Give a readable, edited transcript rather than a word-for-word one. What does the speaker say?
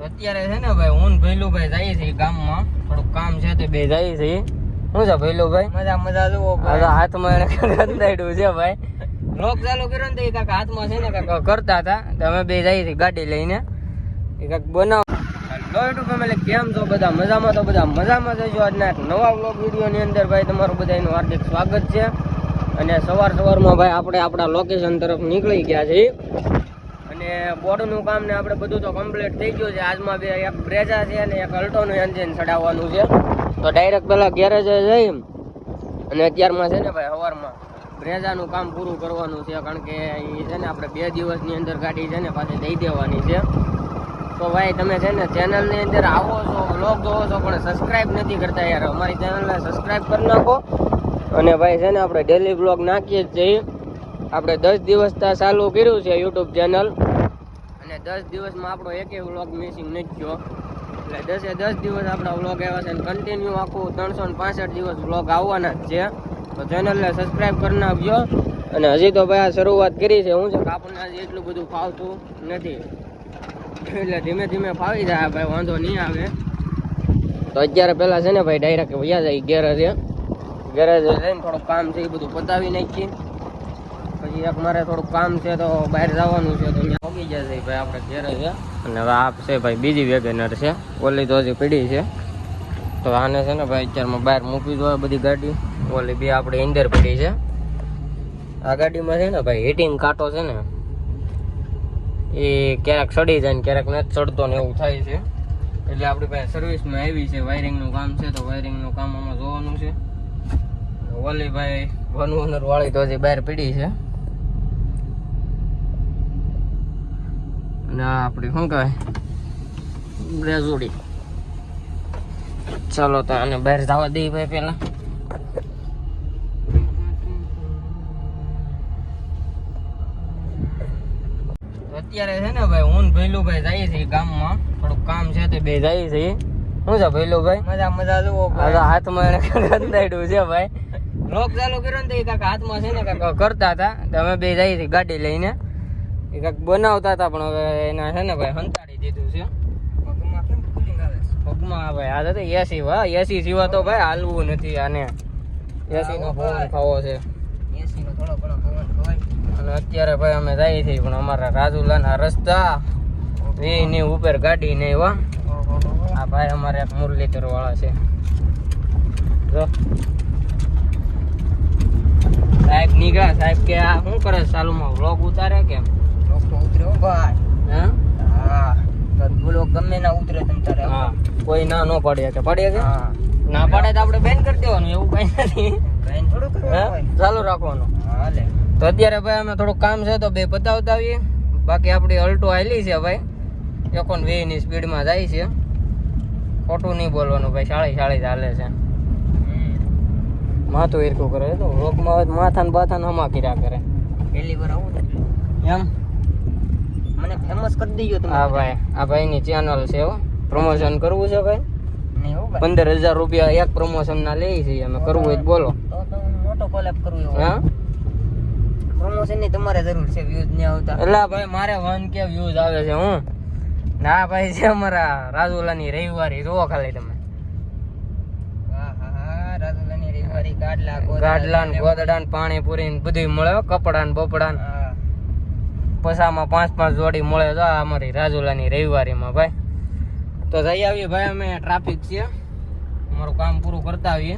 અત્યારે છે ને ભાઈ હું ભૈલુભાઈ જાય છે ગામમાં, થોડુંક કામ છે તે બે જાય છે. શું છે ભૈલુભાઈ? મજા જુઓ હાથમાં એને ગંધાડ્યું છે ભાઈ. બ્લોગ ચાલુ કર્યો ને તો એ કાંક હાથમાં છે ને કાંક કરતા હતા, તો અમે બે જાય છે ગાડી લઈને એ કાંક બનાવ. હેલો યુટ્યુબ ફેમિલી, કેમ છો બધા? મજામાં? તો બધા મજામાં જજો. આજના એક નવા બ્લોગ વિડીયોની અંદર ભાઈ તમારું બધાનું હાર્દિક સ્વાગત છે. અને સવારમાં ભાઈ આપણે આપણા લોકેશન તરફ નીકળી ગયા છીએ. અને બોર્ડનું કામ ને આપણે બધું તો કમ્પ્લીટ થઈ ગયું છે. આજમાં બે એક બ્રેઝા છે અને એક અલ્ટોનું એન્જિન ચડાવવાનું છે. તો ડાયરેક્ટ પેલા ગેરેજે જઈ અને અત્યારમાં છે ને ભાઈ સવારમાં બ્રેઝાનું કામ પૂરું કરવાનું છે, કારણ કે એ છે ને આપણે 2 દિવસની અંદર ગાડી છે ને પાછી દઈ દેવાની છે. તો ભાઈ તમે છે ને ચેનલની અંદર આવો છો, વ્લોગ જોવો છો, પણ સબસ્ક્રાઈબ નથી કરતા યાર. અમારી ચેનલને સબસ્ક્રાઈબ કરી નાખો. અને ભાઈ છે ને આપણે ડેલી બ્લોગ નાખીએ જ છીએ. આપણે 10 દિવસ ચાલુ કર્યું છે યુટ્યુબ ચેનલ, અને 10 દિવસમાં આપણો એકેય વ્લોગ મિસિંગ નથી થયો. એટલે 10 દિવસ આપણા વ્લોગ આવ્યા છે અને કન્ટિન્યુ આખું 365 દિવસ વ્લોગ આવવાના જ છે. તો ચેનલને સબસ્ક્રાઈબ કરી નાખજો. અને હજી તો ભાઈ આ શરૂઆત કરી છે. શું છે કે આપણને હજી એટલું બધું ફાવતું નથી, એટલે ધીમે ધીમે ફાવી જાય ભાઈ, વાંધો નહીં આવે. તો અત્યારે પહેલાં છે ને ભાઈ ડાયરેક્ટ વયા જાય ગેરેજે જઈને થોડુંક કામ છે એ બધું પતાવી નાખીએ. પછી એક મારે થોડુંક કામ છે તો બહાર જવાનું છે, તો અહીંયા પહોંચી જશે ભાઈ આપણે ગેરેજે. અને હવે આ છે ભાઈ બીજી વેગેનર છે, ઓલી તો હજી પડી છે. તો આને છે ને ભાઈ અત્યારમાં બહાર મૂકી દો બધી ગાડી. ઓલી બે આપણે અંદર પડી છે. આ ગાડીમાં છે ને ભાઈ હીટિંગ કાંટો છે ને એ ક્યારેક સડી જાય ને ક્યારેક નથી સડતો ને એવું થાય છે. એટલે આપણી પાસે સર્વિસમાં આવી છે, વાયરિંગનું કામ છે, તો વાયરિંગનું કામ આમાં જોવાનું છે. ઓલી ભાઈ 1 ઓનર વાળી તો હજી બહાર પડી છે. અને આપણી શું કહેવાય બ્રેઝુડી. ચાલો તો આને બહાર જવા દઈએ ભાઈ પેલા. અત્યારે છે ને ભાઈ હું ભૈલુભાઈ જાય છે ગામમાં, થોડુંક કામ છે તે બે જાય છે. શું છે ભૈલુભાઈ? મજા જુઓ હાથમાં એને ગંધાડ્યું છે ભાઈ. બ્લોગ ચાલુ કર્યો ને તો એ કાંક હાથમાં છે ને કાંક કરતા હતા, તો અમે બે જાય છે ગાડી લઈને એ કાંક બનાવતા હતા, પણ હવે એના છે ને ભાઈ હંતાડી દીધું છે. પગમાં ભાઈ આ તો એસી એસી સિવાય તો ભાઈ હાલવું નથી. આને એસી નો પવન ખાવો છે, એસી નો થોડો ઘણો પવન ખવાય. અને અત્યારે ભાઈ અમે જઈએ છીએ, પણ અમારા રાજુલાના રસ્તા ની ઉપર ગાડી નહીં હો. આ ભાઈ અમારે એક મુરલીધર વાળા છે. જો સાહેબ નીકળ્યા. સાહેબ કે આ શું કરે ચાલુમાં વ્લોગ ઉતારે કેમ? વ્લોગ તો ઉતર્યો ભાઈ. હા વ્લોગ ગમે ના ઉતરે તમ તારે. હા કોઈ ના ન પડે કે પડે કે ના પડે તો આપણે બેન કરી દેવાનું, એવું કઈ નથી. બેન થોડું કરવાનું, ચાલુ રાખવાનું. હાલે. તો અત્યારે ભાઈ અમે થોડુંક કામ છે તો બે પતાવતા આવીએ. બાકી આપણી અલ્ટો હાલી છે ભાઈ, 120 ની સ્પીડમાં જાય છે. ખોટું નહીં બોલવાનું ભાઈ, 40 ચાલે છે. માથું ઈરખું કરે તો રોગમાં માથાને બાથાને હમા કર્યા કરે. પહેલી વાર આવું ને એમ મને ફેમસ કરી દીજો તમે. હા ભાઈ, આ ભાઈની ચેનલ છે, પ્રમોશન કરવું છે ભાઈ. 15,000 રૂપિયા એક પ્રમોશન ના લઈ છે અમે. કરવું હોય બોલો. તો મોટો કોલેબ કરવું હોય. હા પ્રમોશન ની તમારે જરૂર છે, વ્યૂઝ નહીં આવતા. એટલે ભાઈ મારે 1K વ્યૂઝ આવે છે. હું ના ભાઈ છે અમારા રાજુલાની રવિવારી જોવો ખાલી તમે. રાજુલાની રવિવારી ગાડલા ને ગોદડા ને પાણીપુરી ને બધું મળે, કપડા ને બપડા ને પસામાં 5-5 જોડી મળે. તો અમારી રાજુલાની રવિવારીમાં ભાઈ. તો જઈ આવીએ ભાઈ, અમે ટ્રાફિક છે, અમારું કામ પૂરું કરતા આવીએ.